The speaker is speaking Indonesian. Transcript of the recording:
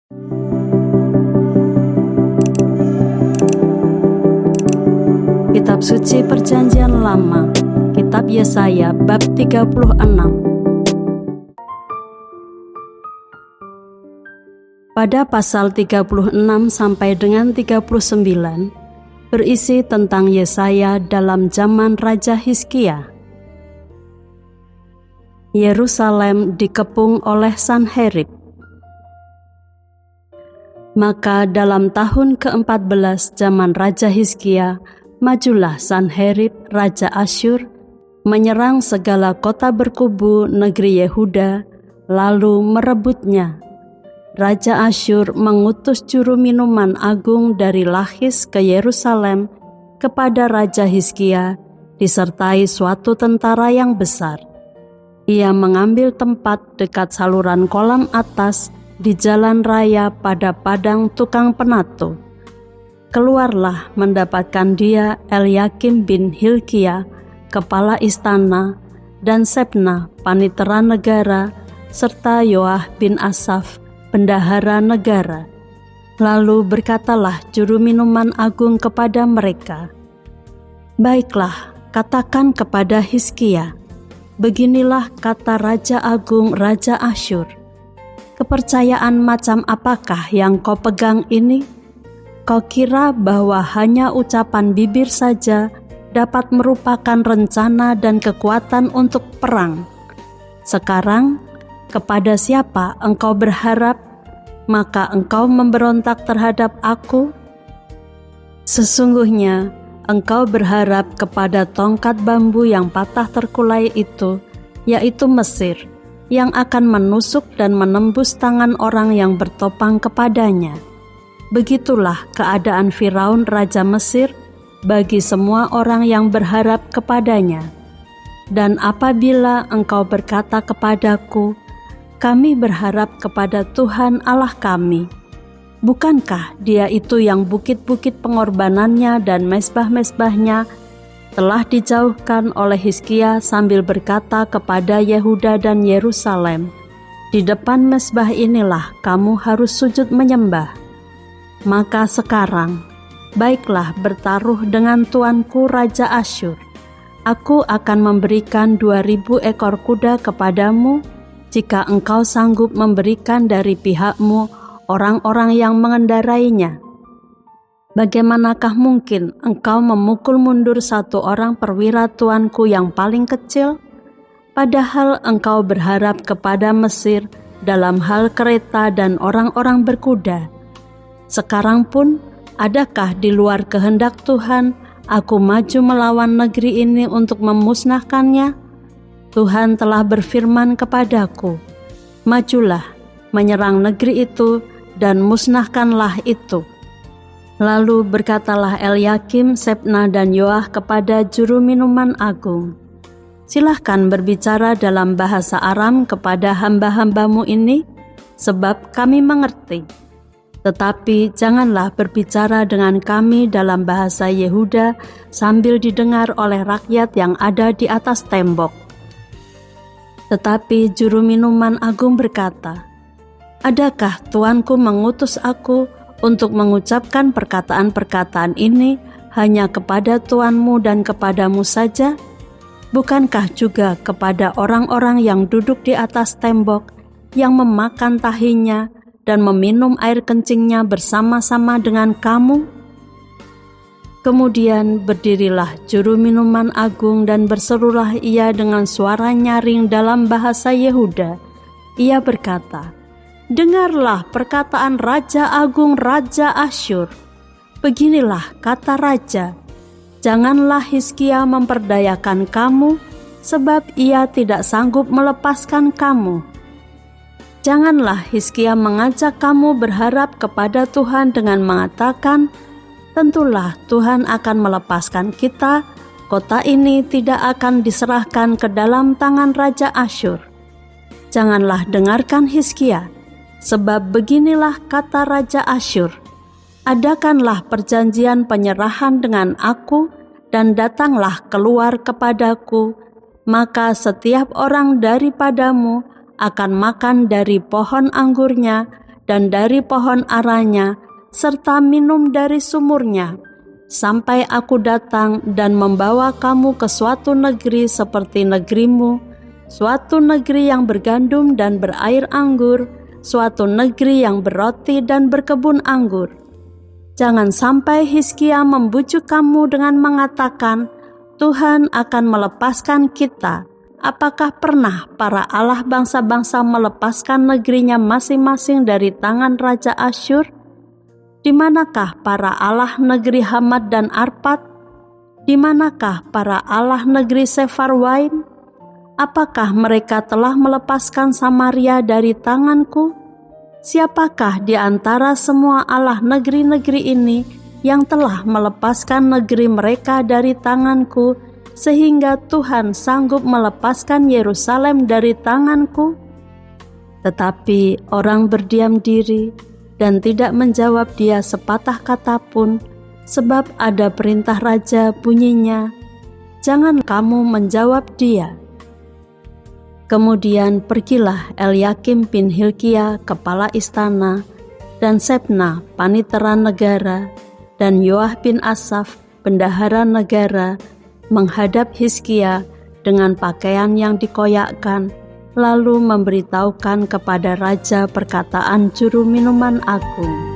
Kitab Suci Perjanjian Lama, Kitab Yesaya bab 36. Pada pasal 36 sampai dengan 39 berisi tentang Yesaya dalam zaman Raja Hizkia. Yerusalem dikepung oleh Sanherib. Maka dalam tahun ke-14 zaman Raja Hizkia, majulah Sanherib Raja Asyur menyerang segala kota berkubu negeri Yehuda, lalu merebutnya. Raja Asyur mengutus juru minuman agung dari Lachis ke Yerusalem kepada Raja Hizkia, disertai suatu tentara yang besar. Ia mengambil tempat dekat saluran kolam atas di jalan raya pada padang tukang penato. Keluarlah mendapatkan dia Eliakim bin Hilkia, kepala istana, dan Sebna, panitera negara, serta Yoah bin Asaf, bendahara negara. Lalu berkatalah juru minuman agung kepada mereka, "Baiklah, katakan kepada Hizkia, beginilah kata Raja Agung Raja Asyur, kepercayaan macam apakah yang kau pegang ini? Kau kira bahwa hanya ucapan bibir saja dapat merupakan rencana dan kekuatan untuk perang? Sekarang, kepada siapa engkau berharap, maka engkau memberontak terhadap aku? Sesungguhnya, engkau berharap kepada tongkat bambu yang patah terkulai itu, yaitu Mesir, yang akan menusuk dan menembus tangan orang yang bertopang kepadanya. Begitulah keadaan Firaun Raja Mesir bagi semua orang yang berharap kepadanya. Dan apabila engkau berkata kepadaku, kami berharap kepada Tuhan Allah kami, bukankah dia itu yang bukit-bukit pengorbanannya dan mezbah-mezbahnya telah dijauhkan oleh Hizkia sambil berkata kepada Yehuda dan Yerusalem, di depan mezbah inilah kamu harus sujud menyembah. Maka sekarang, baiklah bertaruh dengan tuanku Raja Asyur. Aku akan memberikan 2.000 ekor kuda kepadamu, jika engkau sanggup memberikan dari pihakmu orang-orang yang mengendarainya. Bagaimanakah mungkin engkau memukul mundur satu orang perwira tuanku yang paling kecil? Padahal engkau berharap kepada Mesir dalam hal kereta dan orang-orang berkuda. Sekarang pun, adakah di luar kehendak Tuhan aku maju melawan negeri ini untuk memusnahkannya? Tuhan telah berfirman kepadaku, majulah, menyerang negeri itu, dan musnahkanlah itu. Lalu berkatalah Eliakim, Sebna, dan Yoah kepada juru minuman agung, silahkan berbicara dalam bahasa Aram kepada hamba-hambamu ini, sebab kami mengerti. Tetapi janganlah berbicara dengan kami dalam bahasa Yehuda sambil didengar oleh rakyat yang ada di atas tembok. Tetapi juru minuman agung berkata, adakah tuanku mengutus aku untuk mengucapkan perkataan-perkataan ini hanya kepada tuanmu dan kepadamu saja? Bukankah juga kepada orang-orang yang duduk di atas tembok, yang memakan tahinya dan meminum air kencingnya bersama-sama dengan kamu? Kemudian berdirilah juru minuman agung dan berserulah ia dengan suara nyaring dalam bahasa Yehuda. Ia berkata, dengarlah perkataan Raja Agung Raja Asyur. Beginilah kata Raja, janganlah Hizkia memperdayakan kamu, sebab ia tidak sanggup melepaskan kamu. Janganlah Hizkia mengajak kamu berharap kepada Tuhan dengan mengatakan, tentulah Tuhan akan melepaskan kita, kota ini tidak akan diserahkan ke dalam tangan Raja Asyur. Janganlah dengarkan Hizkia, sebab beginilah kata Raja Asyur, adakanlah perjanjian penyerahan dengan aku dan datanglah keluar kepadaku, maka setiap orang daripadamu akan makan dari pohon anggurnya dan dari pohon aranya, serta minum dari sumurnya, sampai aku datang dan membawa kamu ke suatu negeri seperti negerimu, suatu negeri yang bergandum dan berair anggur, suatu negeri yang berroti dan berkebun anggur. Jangan sampai Hizkia membujuk kamu dengan mengatakan, Tuhan akan melepaskan kita. Apakah pernah para allah bangsa-bangsa melepaskan negerinya masing-masing dari tangan Raja Asyur? Di manakah para allah negeri Hamad dan Arpad? Di manakah para allah negeri Sefarwaim? Apakah mereka telah melepaskan Samaria dari tanganku? Siapakah di antara semua allah negeri-negeri ini yang telah melepaskan negeri mereka dari tanganku, sehingga Tuhan sanggup melepaskan Yerusalem dari tanganku? Tetapi orang berdiam diri dan tidak menjawab dia sepatah kata pun, sebab ada perintah raja bunyinya, jangan kamu menjawab dia. Kemudian pergilah Elyakim bin Hilkia, kepala istana, dan Sebna, panitera negara, dan Yoah bin Asaf, bendahara negara, menghadap Hizkia dengan pakaian yang dikoyakkan, lalu memberitahukan kepada raja perkataan juru minuman agung.